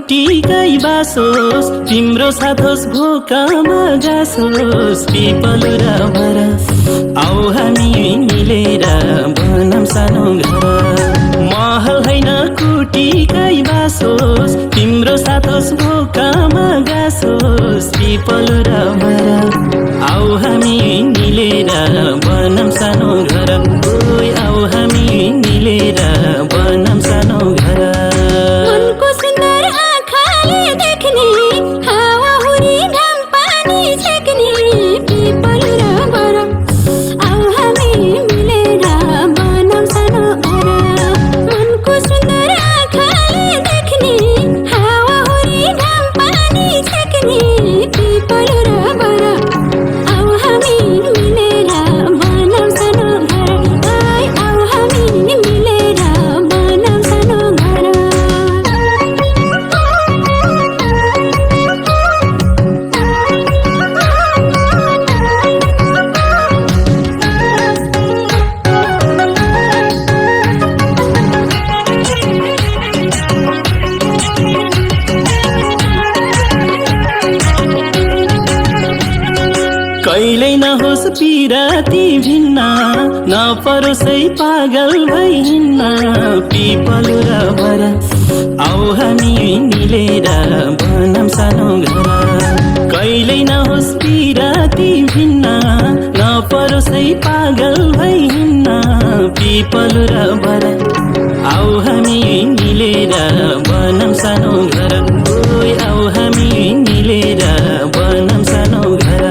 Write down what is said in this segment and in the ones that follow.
कुटीकै बासोस् तिम्रो साथ होस् भोकमा गासोस् पिपल र बर आऊ हामी मिलेर बनौँ सानो घर महल हैन कुटीकै बासोस् तिम्रो साथ होस् भोकमा गासोस् पिपल र बर आऊ हामी मिलेर बनौँ सानो घर ओइ आऊ हामी मिलेर बनौँ सानो घर मनको सुन्दर आँखाले देख्ने हावाहुरी घाम पानी छेक्ने पिपल र बर आऊ हामी मिलेर बनौँ सानो घर मनको सुन्दर आँखाले देख्ने हावाहुरी घाम पानी छेक्ने पिपल र बर आऊ हामी मिलेर बनौँ सानो घर आऊ हामी मिलेर बनौँ सानो घर कहिल्यै नहोस् पिराती भिन्न नपरोसै पागल भई हिँड्न पिपल र बर आऊ हामी मिलेर बनौँ सानो घर कहिल्यै नहोस् पिराती भिन्न नपरोसै पागल भई हिँड्न पिपल र बर आऊ हामी मिलेर बनौँ सानो घर ओइ आऊ हामी मिलेर बनौँ सानो घर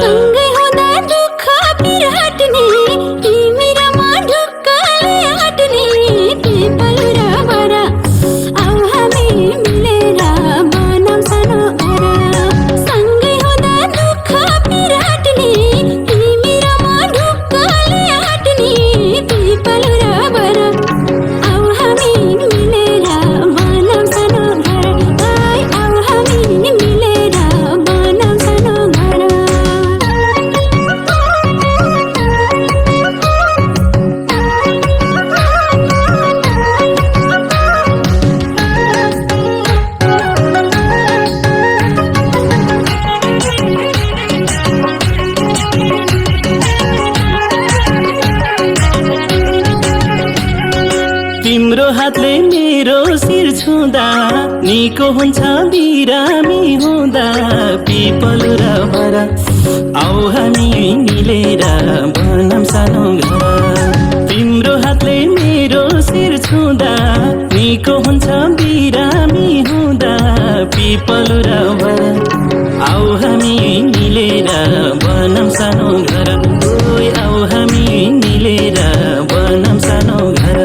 सँगै हुँदा दुःख पिर हट्ने तिमी र म ढुक्कले हट्ने पिपल र बर आऊ हामी मिलेर बनौँ सानो घर सँगै हुँदा दुःख पिर हट्ने तिमी र म ढुक्कले हट्ने पिपल र बर आऊ हामी मिलेर बनौँ सानो घर आऊ हामी मिलेर बनौँ सानो घर तिम्रो हातले मेरो शिर छुँदा निको हुन्छ बिरामी हुँदा पिपल र बर आऊ हामी मिलेर बनौँ सानो घर तिम्रो हातले मेरो शिर छुँदा निको हुन्छ बिरामी हुँदा पिपल र बर आऊ हामी मिलेर बनौँ सानो घर ओइ आऊ हामी मिलेर बनौँ सानो घर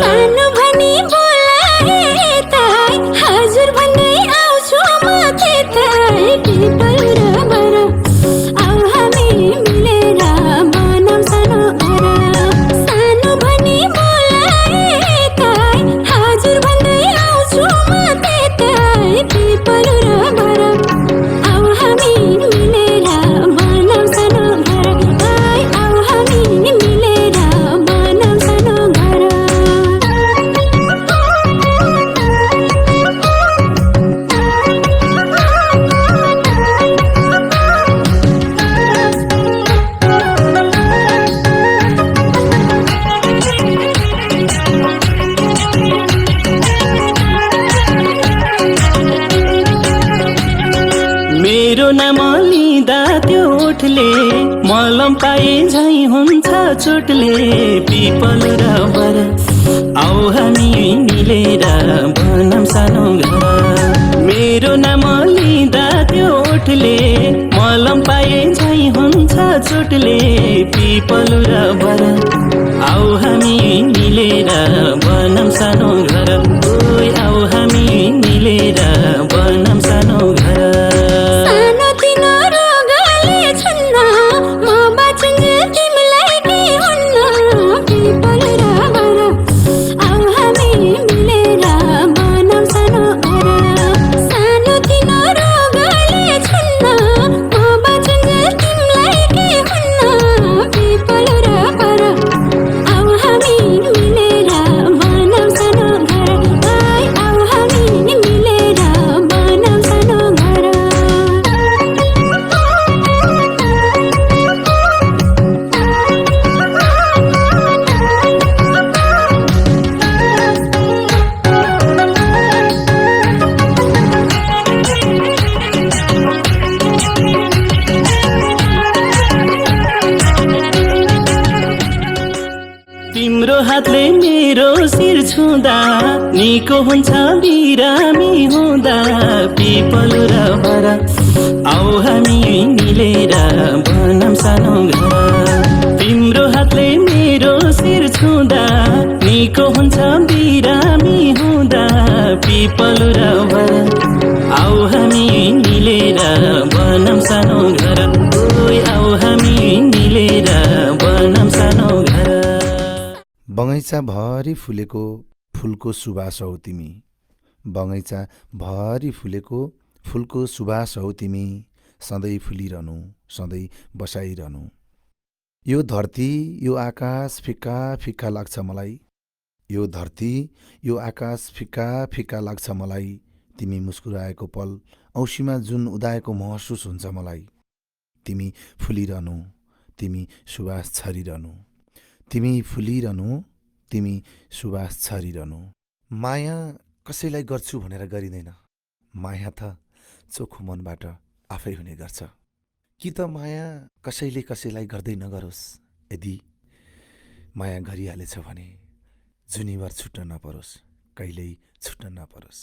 सानो भनी बोलाए यताई हजुर भन्दै आउँछु म त्यतै पिपल र बर आऊ हामी मिलेर बनौँ सानो घर सानो भनी बोलाए यताई हजुर भन्दै आउँछु म त्यतै पिपल र बर आऊ हामी मिलेर बनौँ सानो घर आऊ हामी मिलेर बनौँ सानो घर मेरो नाम लिँदा त्यो ओठले मलम पाए झै हुन्छ चोटले पिपल र बर आऊ हामी मिलेर बनौँ सानो घर मेरो नाम लिँदा त्यो ओठले मलम पाए झै हुन्छ चोटले पिपल र बर आऊ हामी मिलेर बनौँ सानो घर ओइ आऊ हामी मिलेर बनौँ सानो घर सानो तिनो रोगले छुन्न म बाँचुन्जेल तिमीलाई के हुन्न पिपल र बर आऊ हामी मिलेर बनौँ सानो घर सानो तिनो रोगले छुन्न म बाँचुन्जेल तिमीलाई के हुन्न पिपल र बर आऊ हामी मिलेर बनौँ सानो घर तिम्रो हातले मेरो शिर छुँदा निको हुन्छ बिरामी हुँदा पिपल र बर आऊ हामी मिलेर बनाऊँ सानो घर तिम्रो हातले मेरो शिर छुँदा निको हुन्छ बिरामी हुँदा पिपल र बर आऊ हामी मिलेर बनाऊँ सानो घर ओइ आऊ हामी मिलेर बनाऊँ सानो घर बगैँचा भरि फुलेको फुलको सुवास हौ तिमी बगैँचा भरि फुलेको फुलको सुवास हौ तिमी सधैँ फुलिरहनु सधैँ बसाइरहनु यो धरती यो आकाश फिक्का फिक्का लाग्छ मलाई यो धरती यो आकाश फिक्का फिक्का लाग्छ मलाई तिमी मुस्कुराएको पल औँसीमा जुन उदाएको महसुस हुन्छ मलाई तिमी फुलिरहनु तिमी सुवास छरिरहनु तिमी फुलिरहनु तिमी सुवास छरिरहनु माया कसैलाई गर्छु भनेर गरिँदैन माया त चोखो मनबाट आफै हुने गर्छ कि त माया कसैले कसैलाई गर्दै नगरोस् यदि माया गरिहालेछ भने जुनीभर छुट्न नपरोस् कहिल्यै छुट्न नपरोस्